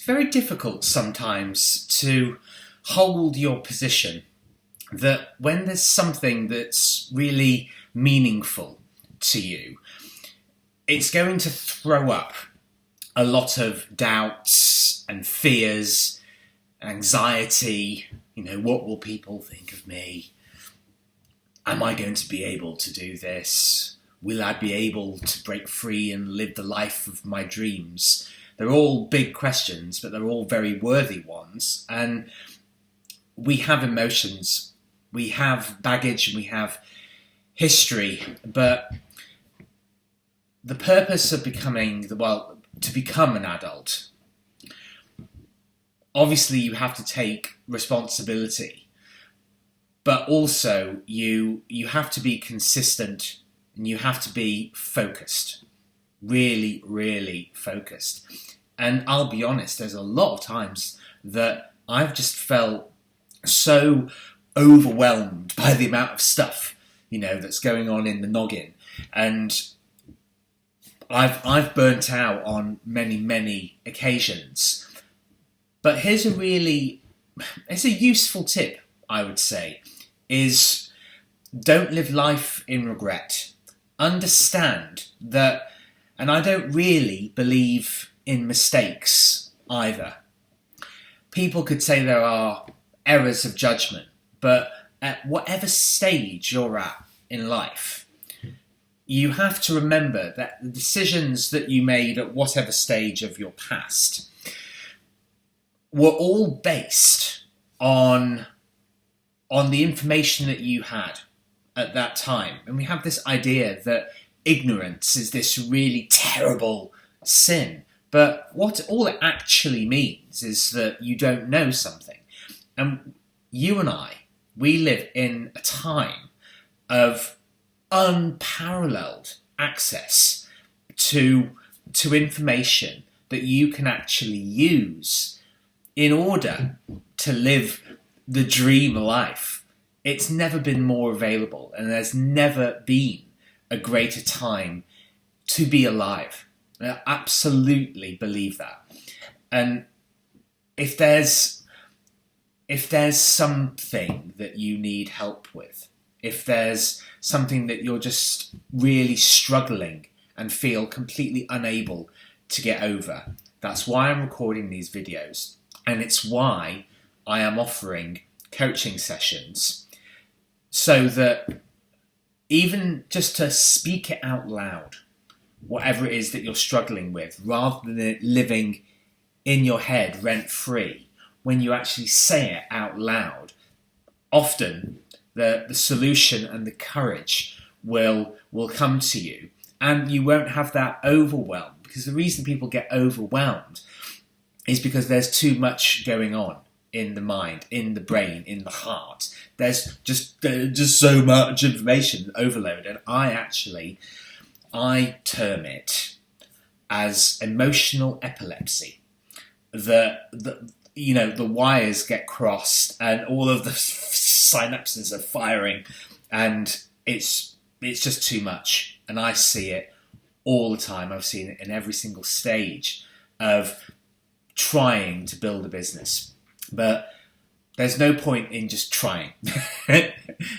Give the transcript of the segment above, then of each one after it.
very difficult sometimes to hold your position that when there's something that's really meaningful to you, it's going to throw up a lot of doubts and fears, anxiety. What will people think of me? Am I going to be able to do this? Will I be able to break free and live the life of my dreams? They're all big questions, but they're all very worthy ones. And we have emotions, we have baggage, and we have history. But the purpose of to become an adult, obviously you have to take responsibility, but also you have to be consistent and you have to be focused, really, really focused. And I'll be honest, there's a lot of times that I've just felt so overwhelmed by the amount of stuff, that's going on in the noggin. And I've burnt out on many, many occasions. But it's a useful tip, I would say, is don't live life in regret. Understand that, and I don't really believe in mistakes either. People could say there are errors of judgment, but at whatever stage you're at in life, you have to remember that the decisions that you made at whatever stage of your past were all based on the information that you had at that time. And we have this idea that ignorance is this really terrible sin. But what all it actually means is that you don't know something. And you and I, we live in a time of unparalleled access to information that you can actually use in order to live the dream life. It's never been more available, and there's never been a greater time to be alive. I absolutely believe that. And if there's something that you need help with, if there's something that you're just really struggling and feel completely unable to get over, that's why I'm recording these videos. And it's why I am offering coaching sessions, so that even just to speak it out loud, whatever it is that you're struggling with, rather than it living in your head rent-free, when you actually say it out loud, often the solution and the courage will come to you, and you won't have that overwhelm. Because the reason people get overwhelmed is because there's too much going on in the mind, in the brain, in the heart. There's just so much information overload. And I term it as emotional epilepsy. The wires get crossed and all of the synapses are firing, and it's just too much. And I see it all the time. I've seen it in every single stage of trying to build a business. But there's no point in just trying.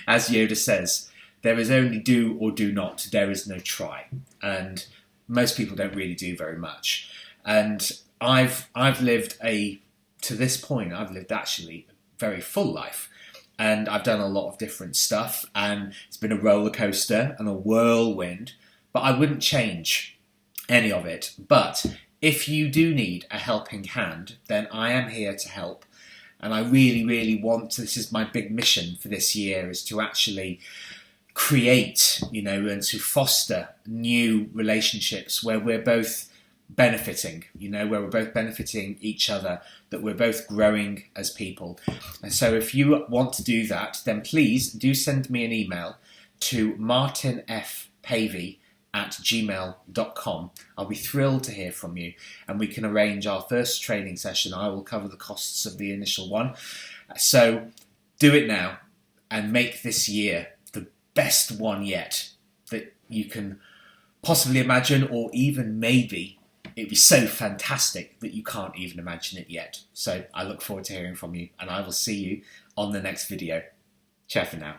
As Yoda says, there is only do or do not. There is no try. And most people don't really do very much. And I've lived to this point, I've lived actually a very full life. And I've done a lot of different stuff. And it's been a roller coaster and a whirlwind. But I wouldn't change any of it. But if you do need a helping hand, then I am here to help. And I really, really this is my big mission for this year, is to actually create, and to foster new relationships where we're both benefiting, where we're both benefiting each other, that we're both growing as people. And so if you want to do that, then please do send me an email to martinfpavey@gmail.com. I'll be thrilled to hear from you, and we can arrange our first training session. I will cover the costs of the initial one. So do it now and make this year the best one yet that you can possibly imagine, or even maybe it'd be so fantastic that you can't even imagine it yet. So I look forward to hearing from you, and I will see you on the next video. Ciao for now.